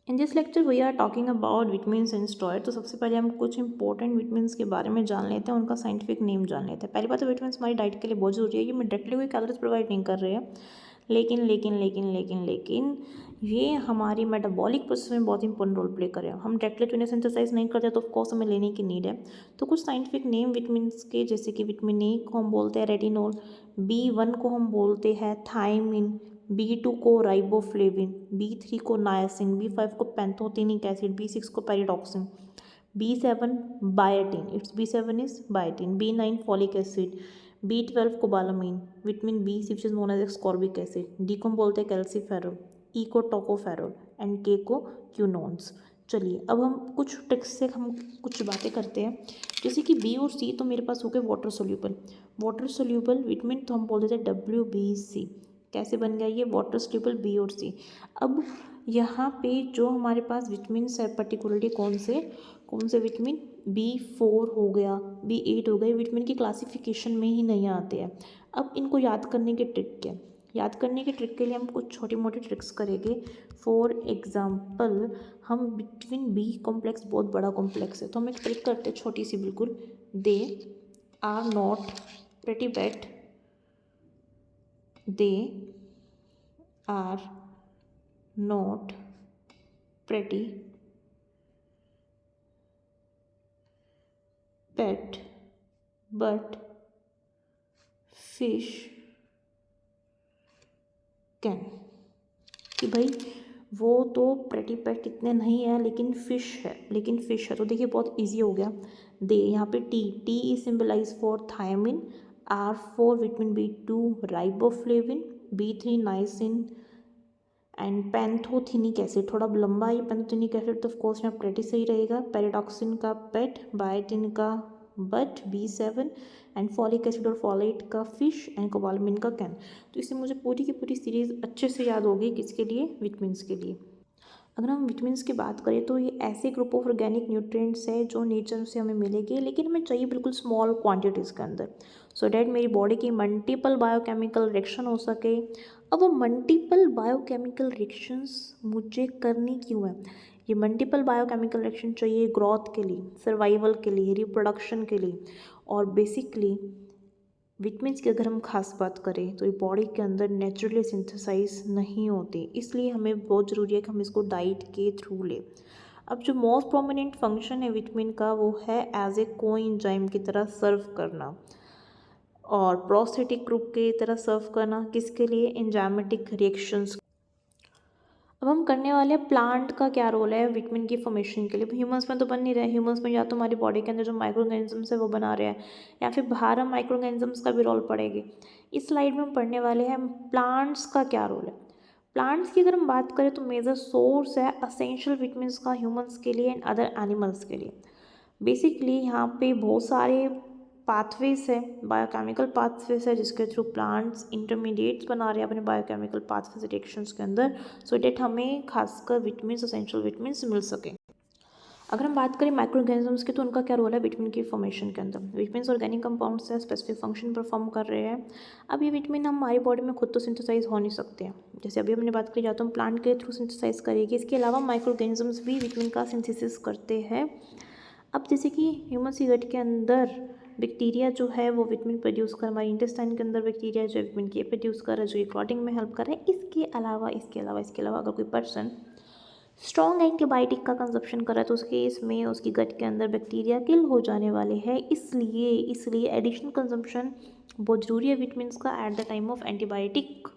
In this lecture we are talking about vitamins and steroid. तो सबसे पहले हम कुछ इंपॉर्टेंट विटामिन्स के बारे में जान लेते हैं, उनका साइंटिफिक नेम जान लेते हैं। पहली बात तो विटामिन्स हमारी डाइट के लिए बहुत ज़रूरी है। ये मैं डायरेक्टली कोई कैलोरीज प्रोवाइड नहीं कर रहे हैं, लेकिन ये हमारी मेटाबॉलिक प्रोसेस में बहुत इंपॉर्टेंट रोल प्ले करें। हम डायरेक्टली तो इन्हें सिंथेसाइज नहीं करते, तो ऑफकोर्स हमें लेने की नीड है। तो कुछ साइंटिफिक नेम विटामिन्स के, जैसे कि विटामिन ए को हम बोलते हैं रेटिनोल, B1 को हम बोलते हैं थायमिन, B2 को राइबोफ्लेविन, B3 को नायसिन, B5 को पैंथोथेनिक एसिड, B6 को pyridoxine, B7 biotin, it's B7 is biotin, B9 folic acid, B12 cobalamin, vitamin B6 which is known as ascorbic acid, D को हम बोलते हैं कैल्सीफेरॉल, E को tocopherol and K को क्यूनोन्स। चलिए अब हम कुछ ट्रिक्स से हम कुछ बातें करते हैं। जैसे कि B और C तो मेरे पास हो गए वाटर सोल्यूबल विटामिन, तो हम बोल देते हैं WBC। कैसे बन गया ये वाटर सोल्यूबल B और C। अब यहाँ पे जो हमारे पास विटामिन है, पर्टिकुलरली कौन से विटामिन, B4 हो गया, B8 हो गए, विटामिन की क्लासिफिकेशन में ही नहीं आते हैं। अब इनको याद करने की ट्रिक क्या है? याद करने की ट्रिक के लिए हम कुछ छोटी मोटी ट्रिक्स करेंगे। फॉर एग्जाम्पल हम विटामिन बी कॉम्प्लेक्स बहुत बड़ा कॉम्प्लेक्स है, तो हम एक ट्रिक करते हैं छोटी सी बिल्कुल। They are not pretty bet, they are not pretty pet but fish can. कि भाई वो तो प्रेटी पेट इतने नहीं है, लेकिन फिश है। तो देखिए बहुत इजी हो गया। दे, यहाँ पे T is symbolize for thiamine, R for vitamin B2 riboflavin, B3 niacin and pantothenic acid, थोड़ा लंबा है पैंथोथेनिक एसिड, तो ऑफकोर्स यहाँ प्रेटी सही रहेगा। पैराडॉक्सिन का पेट, बायोटिन का बट, B7 एंड फॉलिक एसिड और फॉलेट का फिश एंड कोबालमिन का कैन। तो इससे मुझे पूरी की पूरी सीरीज़ अच्छे से याद होगी, किसके लिए, विटामिन्स के लिए। अगर हम विटामिन्स की बात करें तो ये ऐसे ग्रुप ऑफ ऑर्गेनिक न्यूट्रिएंट्स है जो नेचर से हमें मिलेंगे, लेकिन हमें चाहिए बिल्कुल स्मॉल क्वांटिटीज़ के अंदर, सो डैट मेरी बॉडी की मल्टीपल बायोकेमिकल रिएक्शन हो सके। अब वो मल्टीपल बायोकेमिकल रिएक्शंस मुझे करनी क्यों है? ये मल्टीपल बायोकेमिकल रिएक्शन चाहिए ग्रोथ के लिए, सर्वाइवल के लिए, रिप्रोडक्शन के लिए, और बेसिकली विटामिन्स की अगर हम खास बात करें तो ये बॉडी के अंदर नेचुरली सिंथेसाइज नहीं होते, इसलिए हमें बहुत ज़रूरी है कि हम इसको डाइट के थ्रू लें। अब जो मोस्ट प्रोमिनेंट फंक्शन है विटामिन का, वो है एज ए कोएंजाइम की तरह सर्व करना और प्रोस्थेटिक ग्रुप की तरह सर्व करना, किसके लिए, एंजाइमेटिक रिएक्शंस। अब हम करने वाले प्लांट का क्या रोल है विटामिन की फॉर्मेशन के लिए। ह्यूमंस में तो बन नहीं रहा है, ह्यूमंस में या तो हमारी बॉडी के अंदर जो माइक्रो ऑर्गेनिजम्स है वो बना रहे हैं, या फिर बाहर हम माइक्रो ऑर्गेनिजम्स का भी रोल पड़ेगी। इस स्लाइड में हम पढ़ने वाले हैं प्लांट्स का क्या रोल है। प्लांट्स की अगर हम बात करें तो मेजर सोर्स है असेंशियल विटामिन्स का ह्यूमंस के लिए एंड अदर एनिमल्स के लिए। बेसिकली यहाँ पे बहुत सारे पाथवेज है, बायोकेमिकल पाथवेज है, जिसके थ्रू प्लांट्स इंटरमीडिएट्स बना रहे हैं अपने बायोकेमिकल पाथवेज रिएक्शंस के अंदर, सो डेट हमें खासकर विटामिन, असेंशियल विटामिन मिल सके। अगर हम बात करें माइक्रो ऑर्गेनिजम्स की, तो उनका क्या रोल है विटामिन की फॉर्मेशन के अंदर। विटामिन ऑर्गेनिक कंपाउंड्स है, स्पेसिफिक फंक्शन परफॉर्म कर रहे हैं। अब ये विटामिन हमारी बॉडी में खुद तो सिंथेसाइज हो नहीं सकते हैं, जैसे अभी हमने बात की, या तो हम प्लांट के थ्रू सिंथेसाइज करेगी। इसके अलावा माइक्रो ऑर्गेनिजम्स भी विटामिन का सिंथेसिस करते हैं। अब जैसे कि ह्यूमन की गट के अंदर बैक्टीरिया जो है वो विटामिन प्रोड्यूस कर, हमारे इंटेस्टाइन के अंदर बैक्टीरिया जो है विटामिन के प्रोड्यूस कर रहा है, जो ये क्लॉटिंग में हेल्प कर रहा है। इसके अलावा अगर कोई पर्सन स्ट्रॉन्ग एंटीबायोटिक का कंजप्शन कर रहा है, तो उस केस में उसकी गट के अंदर बैक्टीरिया किल हो जाने वाले हैं। इसलिए एडिशनल कंजप्शन बहुत ज़रूरी है विटामिन का at the time of antibiotic